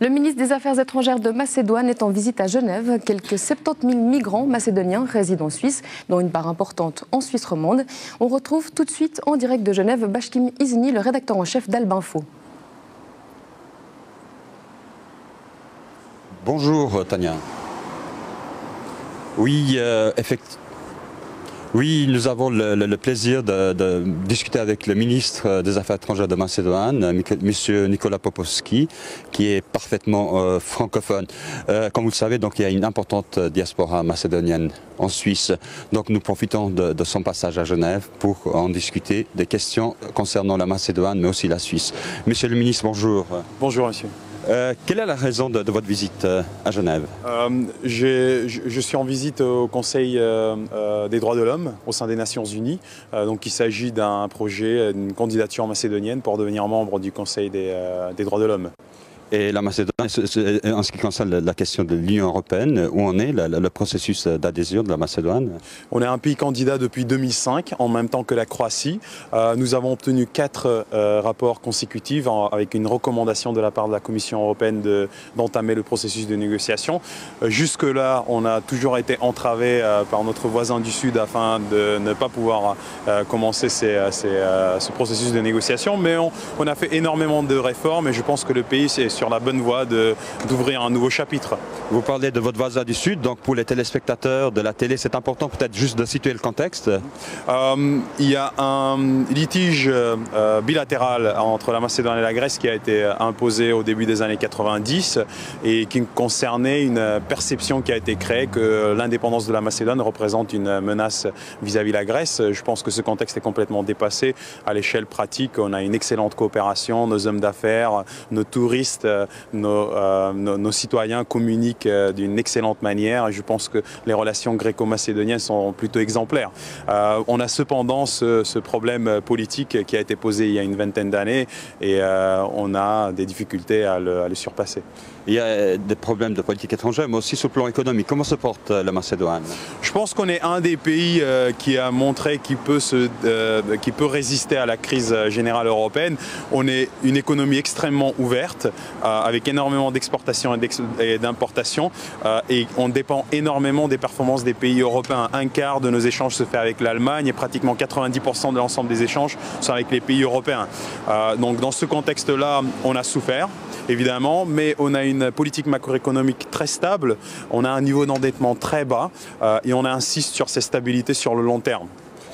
Le ministre des Affaires étrangères de Macédoine est en visite à Genève. Quelques 70 000 migrants macédoniens résident en Suisse, dont une part importante en Suisse romande. On retrouve tout de suite en direct de Genève Bashkim Izni, le rédacteur en chef d'Albinfo. Bonjour Tania. Oui, effectivement. Oui, nous avons le plaisir de discuter avec le ministre des Affaires étrangères de Macédoine, M. Nikola Popovski, qui est parfaitement francophone. Comme vous le savez, donc, il y a une importante diaspora macédonienne en Suisse. Donc nous profitons de son passage à Genève pour en discuter des questions concernant la Macédoine, mais aussi la Suisse. Monsieur le ministre, bonjour. Bonjour, monsieur. Quelle est la raison de votre visite à Genève? Je suis en visite au Conseil des droits de l'homme au sein des Nations Unies. Donc il s'agit d'un projet, d'une candidature macédonienne pour devenir membre du Conseil des droits de l'homme. Et la Macédoine, en ce qui concerne la question de l'Union européenne, où en est le processus d'adhésion de la Macédoine? On est un pays candidat depuis 2005, en même temps que la Croatie. Nous avons obtenu 4 rapports consécutifs avec une recommandation de la part de la Commission européenne d'entamer le processus de négociation. Jusque-là, on a toujours été entravé par notre voisin du Sud afin de ne pas pouvoir commencer ce processus de négociation. Mais on a fait énormément de réformes et je pense que le pays est sur la bonne voie d'ouvrir un nouveau chapitre. Vous parlez de votre voisin du Sud, donc pour les téléspectateurs de la télé, c'est important peut-être juste de situer le contexte. Il y a un litige bilatéral entre la Macédoine et la Grèce qui a été imposé au début des années 90 et qui concernait une perception qui a été créée que l'indépendance de la Macédoine représente une menace vis-à-vis de la Grèce. Je pense que ce contexte est complètement dépassé. À l'échelle pratique, on a une excellente coopération, nos hommes d'affaires, nos touristes, nos citoyens communiquent d'une excellente manière et je pense que les relations gréco-macédoniennes sont plutôt exemplaires. On a cependant ce problème politique qui a été posé il y a une vingtaine d'années et on a des difficultés à le surpasser. Il y a des problèmes de politique étrangère, mais aussi sur le plan économique. Comment se porte la Macédoine? Je pense qu'on est un des pays qui a montré qu'il peut résister à la crise générale européenne. On est une économie extrêmement ouverte, avec énormément d'exportations et d'importations, et on dépend énormément des performances des pays européens. Un quart de nos échanges se fait avec l'Allemagne et pratiquement 90% de l'ensemble des échanges sont avec les pays européens. Donc dans ce contexte-là, on a souffert, évidemment, mais on a une politique macroéconomique très stable, on a un niveau d'endettement très bas et on insiste sur cette stabilité sur le long terme.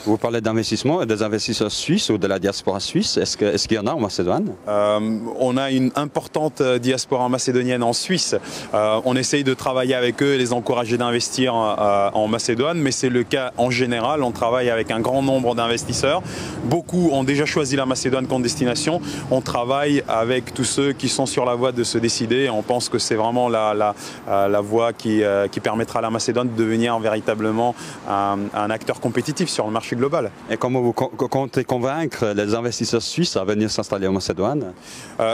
Vous parlez d'investissement et des investisseurs suisses ou de la diaspora suisse. Est-ce qu'il y en a en Macédoine? On a une importante diaspora macédonienne en Suisse. On essaye de travailler avec eux et les encourager d'investir en Macédoine, mais c'est le cas en général. On travaille avec un grand nombre d'investisseurs. Beaucoup ont déjà choisi la Macédoine comme destination. On travaille avec tous ceux qui sont sur la voie de se décider. On pense que c'est vraiment la voie qui permettra à la Macédoine de devenir véritablement un acteur compétitif sur le marché global. Et comment vous comptez convaincre les investisseurs suisses à venir s'installer en Macédoine?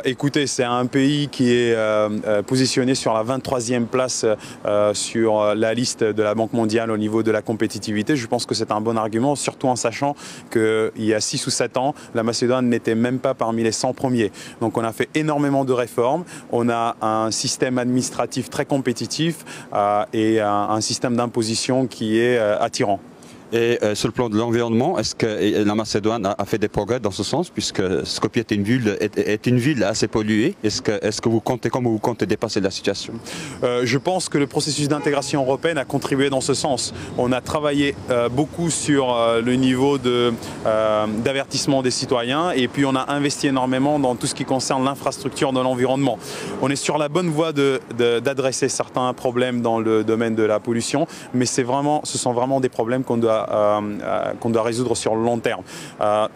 Écoutez, c'est un pays qui est positionné sur la 23e place sur la liste de la Banque mondiale au niveau de la compétitivité. Je pense que c'est un bon argument, surtout en sachant qu'il y a 6 ou 7 ans, la Macédoine n'était même pas parmi les 100 premiers. Donc on a fait énormément de réformes, on a un système administratif très compétitif et un système d'imposition qui est attirant. Et sur le plan de l'environnement, est-ce que la Macédoine a fait des progrès dans ce sens, puisque Skopje est une ville assez polluée? Est-ce que comment vous comptez dépasser la situation? Je pense que le processus d'intégration européenne a contribué dans ce sens. On a travaillé beaucoup sur le niveau d'avertissement des citoyens et puis on a investi énormément dans tout ce qui concerne l'infrastructure de l'environnement. On est sur la bonne voie d'adresser certains problèmes dans le domaine de la pollution, mais ce sont vraiment des problèmes qu'on doit résoudre sur le long terme.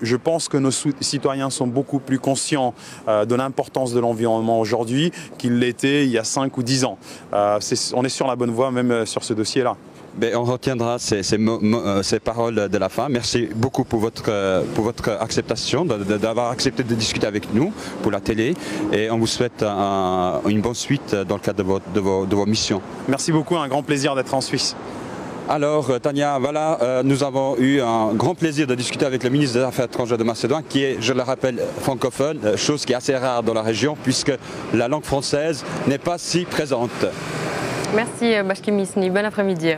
Je pense que nos citoyens sont beaucoup plus conscients de l'importance de l'environnement aujourd'hui qu'ils l'étaient il y a 5 ou 10 ans. On est sur la bonne voie même sur ce dossier-là. On retiendra ces paroles de la fin. Merci beaucoup pour votre acceptation, d'avoir accepté de discuter avec nous pour la télé. Et on vous souhaite une bonne suite dans le cadre de vos missions. Merci beaucoup, un grand plaisir d'être en Suisse. Alors Tania, voilà, nous avons eu un grand plaisir de discuter avec le ministre des Affaires étrangères de Macédoine, qui est, je le rappelle, francophone, chose qui est assez rare dans la région, puisque la langue française n'est pas si présente. Merci Bashkim Izni, bon après-midi.